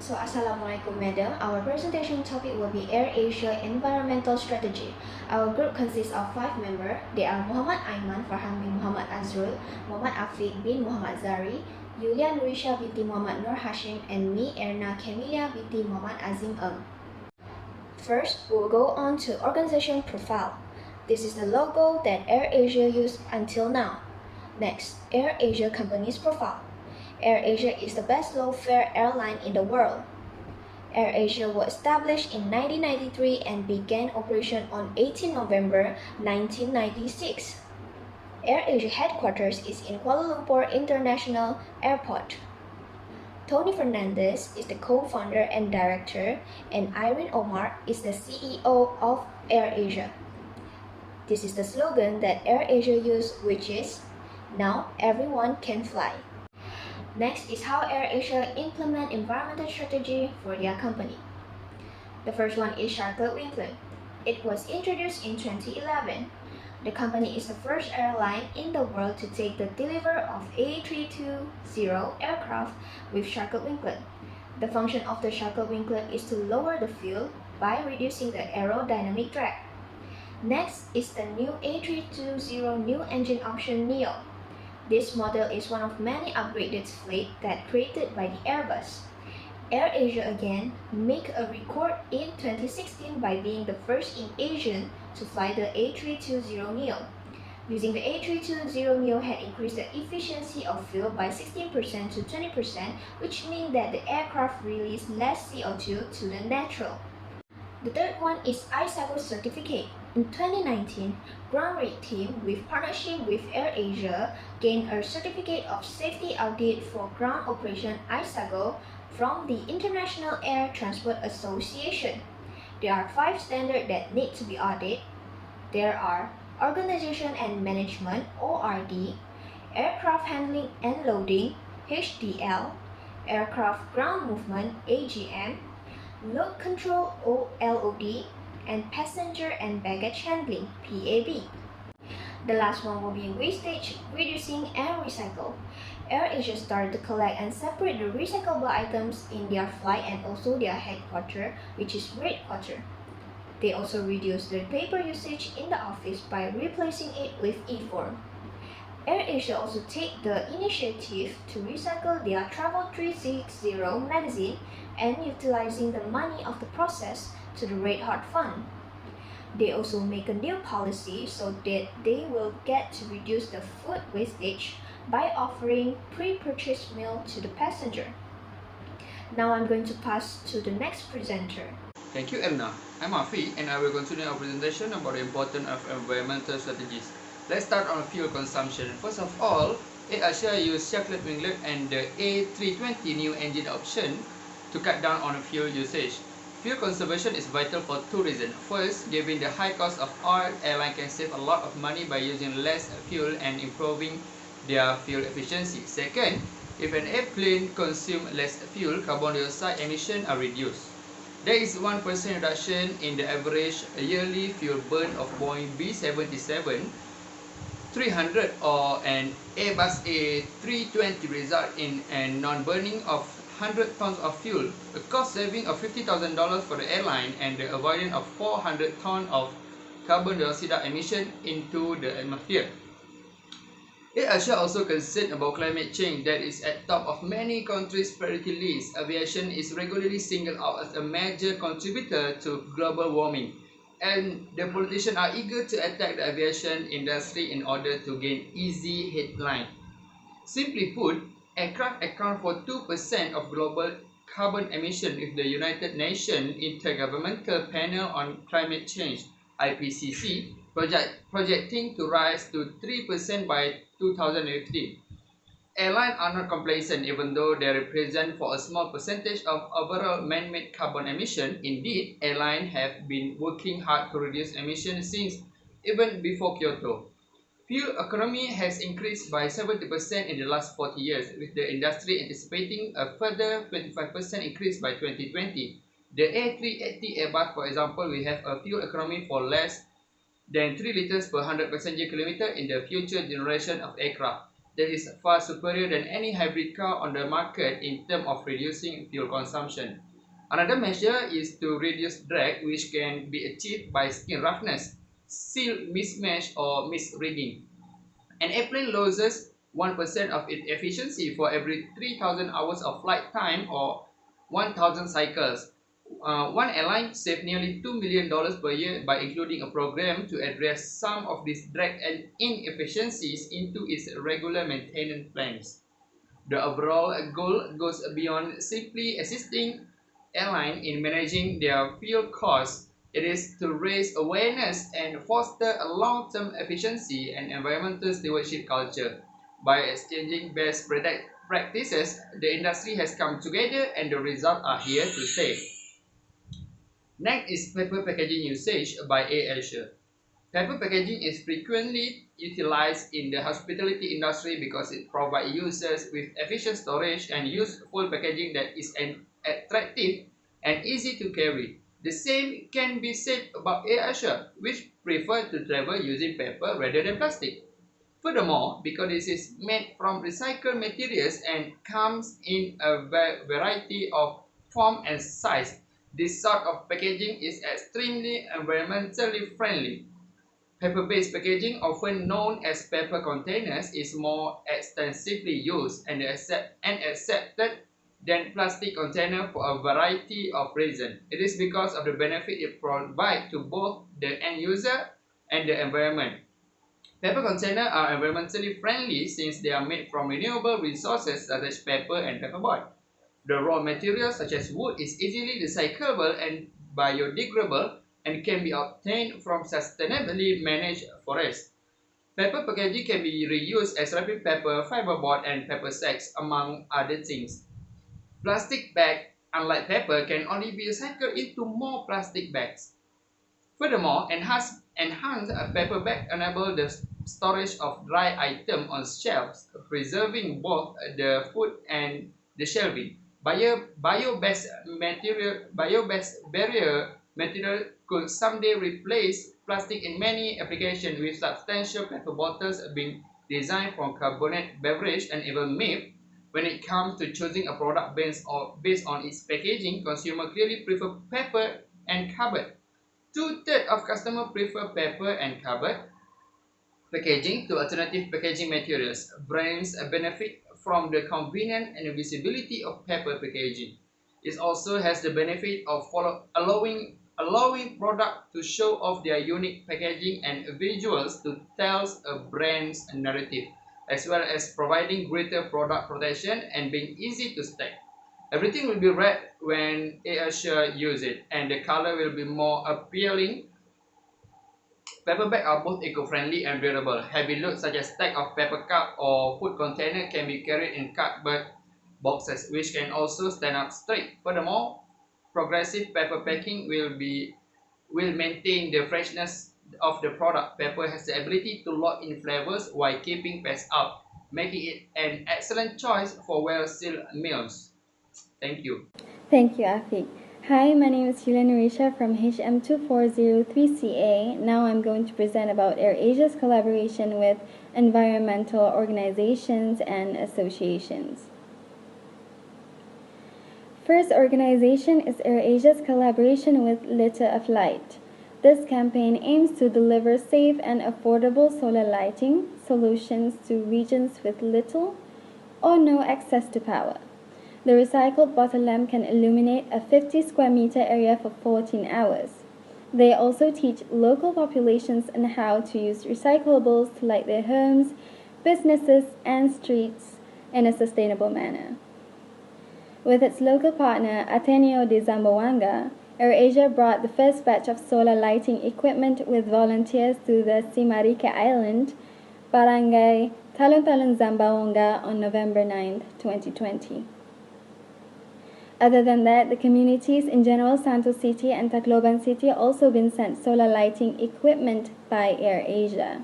So, Assalamualaikum Madam. Our presentation topic will be AirAsia Environmental Strategy. Our group consists of 5 members. They are Muhammad Aiman Farhan bin Muhammad Azrul, Muhammad Afiq bin Muhammad Zari, Yulia Nurisha binti Muhammad Nur Hashim, and me, Erna Kemilia binti Muhammad Azim First, we will go on to organization profile. This is the logo that AirAsia used until now. Next, AirAsia company's profile. AirAsia is the best low-fare airline in the world. AirAsia was established in 1993 and began operation on 18 November 1996. AirAsia headquarters is in Kuala Lumpur International Airport. Tony Fernandez is the co-founder and director, and Irene Omar is the CEO of AirAsia. This is the slogan that AirAsia used, which is, "Now everyone can fly." Next is how AirAsia implement environmental strategy for their company. The first one is Charlotte Winkler. It was introduced in 2011. The company is the first airline in the world to take the delivery of A320 aircraft with Charlotte Winkler. The function of the Charlotte Winkler is to lower the fuel by reducing the aerodynamic drag. Next is the new A320 new engine option Neo. This model is one of many upgraded fleet that created by the Airbus. AirAsia again make a record in 2016 by being the first in Asia to fly the A320neo. Using the A320neo had increased the efficiency of fuel by 16% to 20%, which means that the aircraft released less CO2 to the natural. The third one is ISAGO certificate. In 2019, Ground Red Team, with partnership with AirAsia, gained a certificate of safety audit for ground operation ISAGO from the International Air Transport Association. There are 5 standards that need to be audited. There are Organization and Management (ORD), Aircraft Handling and Loading (HDL), Aircraft Ground Movement (AGM), Load Control (LOD), and Passenger and Baggage Handling (PAB). The last one will be wastage, reducing, and recycle. AirAsia started to collect and separate the recyclable items in their flight and also their headquarters, which is Red Quarter. They also reduced the paper usage in the office by replacing it with e-form. AirAsia also take the initiative to recycle their Travel 360 magazine and utilizing the money of the process to the Red Heart Fund. They also make a new policy so that they will get to reduce the food wastage by offering pre-purchased meal to the passenger. Now I'm going to pass to the next presenter. Thank you, Erna. I'm Afi, and I will continue our presentation about the importance of environmental strategies. Let's start on fuel consumption. First of all, AirAsia used Charlotte Winkler and the A320 new engine option to cut down on fuel usage. Fuel conservation is vital for 2 reasons. First, given the high cost of oil, airlines can save a lot of money by using less fuel and improving their fuel efficiency. Second, if an airplane consumes less fuel, carbon dioxide emissions are reduced. There is 1% reduction in the average yearly fuel burn of Boeing B737-300 or an Airbus A320, result in a non-burning of 100 tons of fuel, a cost saving of $50,000 for the airline, and the avoidance of 400 tons of carbon dioxide emission into the atmosphere. AirAsia also concerned about climate change that is at top of many countries' priority list. Aviation is regularly singled out as a major contributor to global warming, and the politicians are eager to attack the aviation industry in order to gain easy headline. Simply put, aircraft account for 2% of global carbon emission, with the United Nations Intergovernmental Panel on Climate Change (IPCC) projecting to rise to 3% by 2050. Airlines are not complacent, even though they represent for a small percentage of overall man-made carbon emission. Indeed, airlines have been working hard to reduce emissions since even before Kyoto. Fuel economy has increased by 70% in the last 40 years, with the industry anticipating a further 25% increase by 2020. The A380 Airbus, for example, will have a fuel economy for less than 3 liters per 100 passenger kilometer in the future generation of aircraft. that is far superior than any hybrid car on the market in terms of reducing fuel consumption. Another measure is to reduce drag, which can be achieved by skin roughness, seal mismatch, or misreading. An airplane loses 1% of its efficiency for every 3,000 hours of flight time or 1,000 cycles. One airline saved nearly $2 million per year by including a program to address some of these drag and inefficiencies into its regular maintenance plans. The overall goal goes beyond simply assisting airlines in managing their fuel costs. It is to raise awareness and foster a long-term efficiency and environmental stewardship culture. By exchanging best practices, the industry has come together and the results are here to stay. Next is paper packaging usage by Airasia. Paper packaging is frequently utilized in the hospitality industry because it provides users with efficient storage and useful packaging that is attractive and easy to carry. The same can be said about Airasia, which prefer to travel using paper rather than plastic. Furthermore, because this is made from recycled materials and comes in a variety of form and size, this sort of packaging is extremely environmentally friendly. Paper-based packaging, often known as paper containers, is more extensively used and accepted than plastic container for a variety of reasons. It is because of the benefit it provides to both the end user and the environment. Paper containers are environmentally friendly since they are made from renewable resources such as paper and paperboard. The raw material such as wood is easily recyclable and biodegradable and can be obtained from sustainably managed forests. Paper packaging can be reused as wrapping paper, fiberboard, and paper sacks, among other things. Plastic bag, unlike paper, can only be recycled into more plastic bags. Furthermore, enhanced paper bag enable the storage of dry items on shelves, preserving both the food and the shelving. Bio-based barrier material could someday replace plastic in many applications, with substantial paper bottles being designed from carbonated beverage and even milk. When it comes to choosing a product based on its packaging, consumers clearly prefer paper and cardboard. Two-thirds of customers prefer paper and cardboard packaging to alternative packaging materials. Brands benefit from the convenience and visibility of paper packaging. It also has the benefit of allowing product to show off their unique packaging and visuals to tell a brand's narrative, as well as providing greater product protection and being easy to stack. Everything will be red when Airasia use it, and the color will be more appealing. Paper bags are both eco-friendly and durable. Heavy loads such as stack of paper cup or food container can be carried in cardboard boxes, which can also stand up straight. Furthermore, progressive paper packing will maintain the freshness of the product. Paper has the ability to lock in flavors while keeping pests out, making it an excellent choice for well-sealed meals. Thank you. Thank you, Afiq. Hi, my name is Airasia from HM2403CA. Now I'm going to present about Airasia's collaboration with environmental organizations and associations. First organization is Airasia's collaboration with Litter of Light. This campaign aims to deliver safe and affordable solar lighting solutions to regions with little or no access to power. The recycled bottle lamp can illuminate a 50 square meter area for 14 hours. They also teach local populations on how to use recyclables to light their homes, businesses, and streets in a sustainable manner. With its local partner, Ateneo de Zamboanga, Airasia brought the first batch of solar lighting equipment with volunteers to the Simarike Island, Barangay Talon-Talon, Zamboanga on November 9, 2020. Other than that, the communities in General Santos City and Tacloban City also been sent solar lighting equipment by Airasia.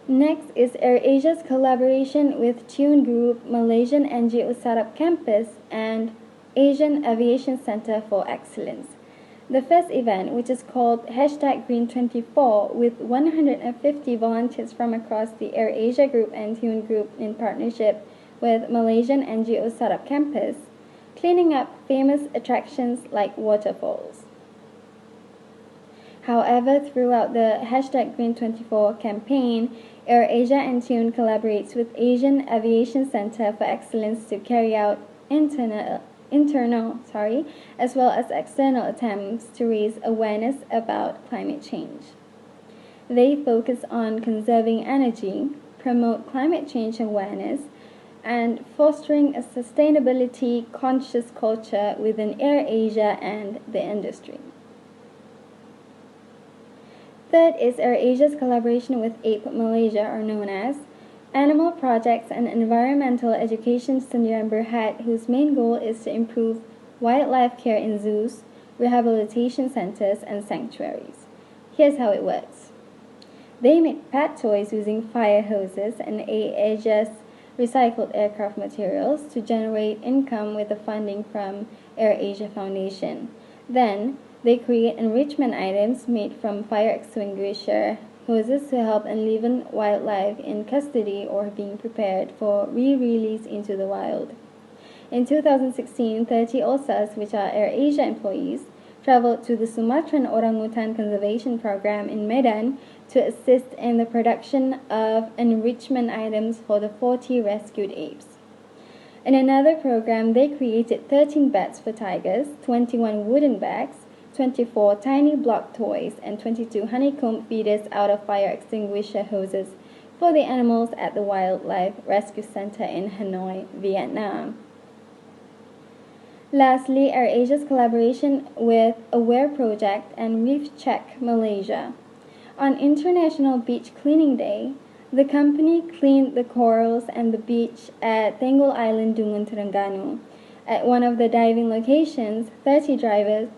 Next is Airasia's collaboration with Tune Group, Malaysian NGO Startup Campus, and Asian Aviation Center for Excellence. The first event, which is called #Green24, with 150 volunteers from across the Airasia Group and Tune Group in partnership with Malaysian NGO Startup Campus, cleaning up famous attractions like waterfalls. However, throughout the #Green24 campaign, Airasia and Tune collaborates with Asian Aviation Center for Excellence to carry out internal as well as external attempts to raise awareness about climate change. They focus on conserving energy, promote climate change awareness, and fostering a sustainability conscious culture within Airasia and the industry. Third is Airasia's collaboration with APE Malaysia, or known as Animal Projects and Environmental Education Sdn Berhad, whose main goal is to improve wildlife care in zoos, rehabilitation centers, and sanctuaries. Here's how it works. They make pet toys using fire hoses and Airasia's recycled aircraft materials to generate income with the funding from Airasia Foundation. Then, they create enrichment items made from fire extinguisher hoses to help enliven wildlife in custody or being prepared for re-release into the wild. In 2016, 30 OSAs, which are Airasia employees, traveled to the Sumatran Orangutan Conservation Program in Medan to assist in the production of enrichment items for the 40 rescued apes. In another program, they created 13 beds for tigers, 21 wooden bags, 24 tiny block toys, and 22 honeycomb feeders out of fire extinguisher hoses for the animals at the Wildlife Rescue Center in Hanoi, Vietnam. Lastly, Airasia's collaboration with Aware Project and Reef Check Malaysia. On International Beach Cleaning Day, the company cleaned the corals and the beach at Tenggol Island, Dungun, Terengganu. At one of the diving locations, 30 divers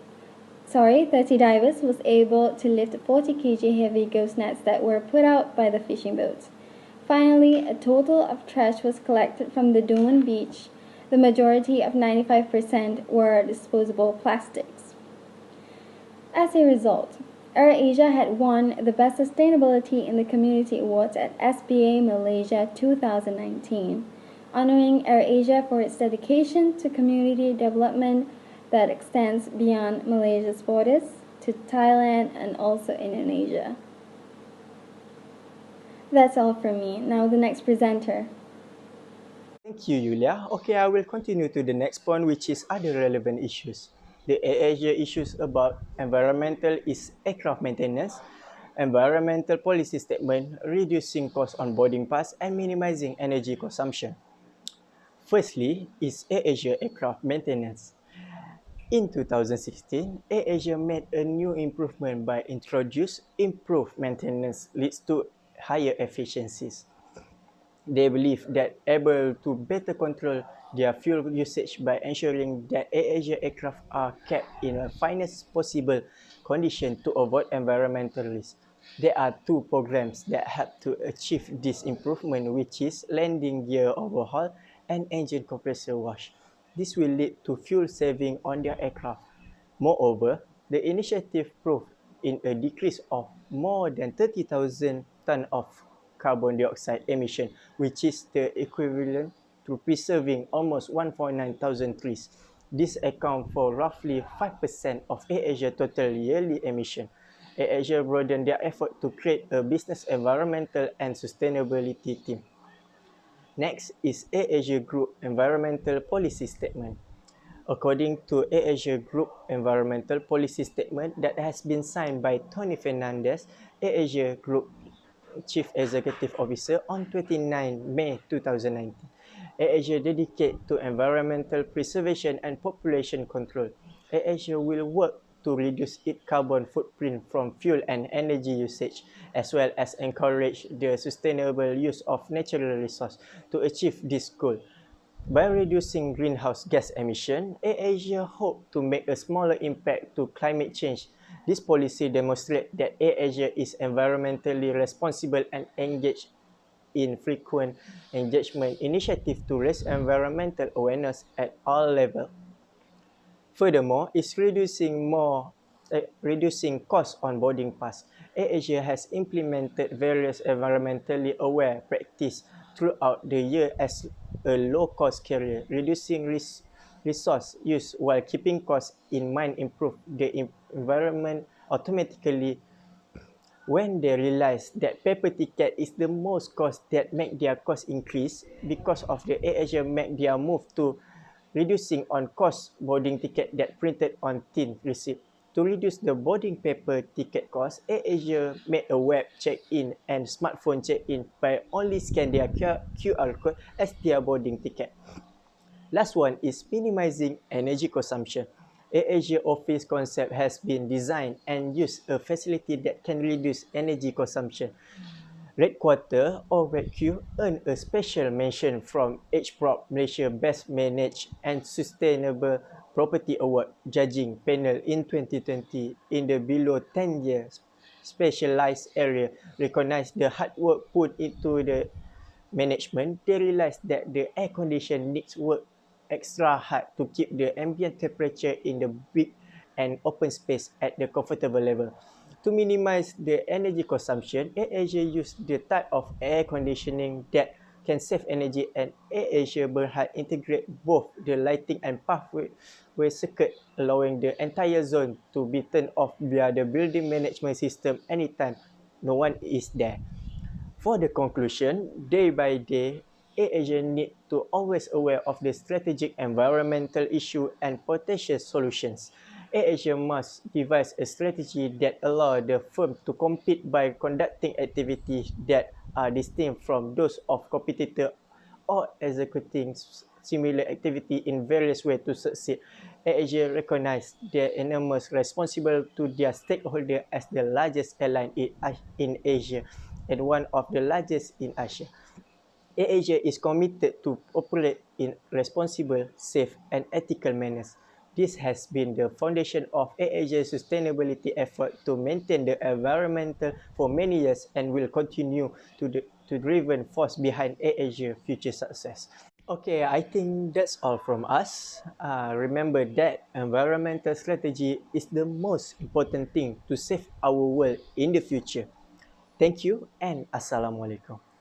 was able to lift 40 kg heavy ghost nets that were put out by the fishing boats. Finally, a total of trash was collected from the Dungun beach. The majority of 95% were disposable plastics. As a result, Airasia had won the Best Sustainability in the Community Awards at SBA Malaysia 2019, honoring Airasia for its dedication to community development that extends beyond Malaysia's borders to Thailand and also Indonesia. That's all from me. Now the next presenter. Thank you, Yulia. Okay, I will continue to the next point, which is other relevant issues. The Airasia issues about environmental is aircraft maintenance, environmental policy statement, reducing cost on boarding pass, and minimizing energy consumption. Firstly is Airasia aircraft maintenance. In 2016, Airasia made a new improvement by introduce improved maintenance leads to higher efficiencies. They believe that able to better control their fuel usage by ensuring that Airasia aircraft are kept in the finest possible condition to avoid environmental risks. There are two programs that help to achieve this improvement, which is landing gear overhaul and engine compressor wash. This will lead to fuel saving on their aircraft. Moreover, the initiative proved in a decrease of more than 30,000 tons of carbon dioxide emission, which is the equivalent to preserving almost 1.9 thousand trees. This accounts for roughly 5% of Airasia total yearly emission. Airasia broadened their effort to create a business environmental and sustainability team. Next is Airasia Group Environmental Policy Statement. According to Airasia Group Environmental Policy Statement that has been signed by Tony Fernandez, Airasia Group Chief Executive Officer on 29 May 2019. Airasia dedicated to environmental preservation and population control. Airasia will work to reduce its carbon footprint from fuel and energy usage, as well as encourage the sustainable use of natural resources to achieve this goal. By reducing greenhouse gas emission, Airasia hopes to make a smaller impact to climate change. This policy demonstrates that Airasia is environmentally responsible and engaged in frequent engagement initiatives to raise environmental awareness at all levels. Furthermore, it's reducing more reducing costs on boarding pass. AirAsia has implemented various environmentally aware practices throughout the year as a low-cost carrier, reducing resource use while keeping costs in mind improve the environment automatically when they realize that paper ticket is the most cost that make their cost increase because of the AirAsia make their move to reducing on cost boarding ticket that printed on tin receipt. To reduce the boarding paper ticket cost, AirAsia made a web check-in and smartphone check-in by only scan their QR code as their boarding ticket. Last one is minimizing energy consumption. AirAsia office concept has been designed and used a facility that can reduce energy consumption. Red Quarter or Red Q earned a special mention from HPROP Malaysia Best Managed and Sustainable Property Award judging panel in 2020 in the below 10 years specialized area recognized the hard work put into the management. They realized that the air condition needs work extra hard to keep the ambient temperature in the big and open space at the comfortable level. To minimize the energy consumption, AirAsia used the type of air conditioning that can save energy, and AirAsia Berhad integrate both the lighting and pathway circuit, allowing the entire zone to be turned off via the building management system anytime no one is there. For the conclusion, day by day, AirAsia need to always aware of the strategic environmental issue and potential solutions. AirAsia must devise a strategy that allow the firm to compete by conducting activities that are distinct from those of competitor or executing similar activity in various ways to succeed. AirAsia recognize their enormous responsibility to their stakeholder as the largest airline in Asia and one of the largest in Asia. AirAsia is committed to operate in responsible, safe, and ethical manners. This has been the foundation of AirAsia's sustainability effort to maintain the environmental for many years and will continue to driven force behind AirAsia's future success. Okay, I think that's all from us. Remember that environmental strategy is the most important thing to save our world in the future. Thank you and Assalamualaikum.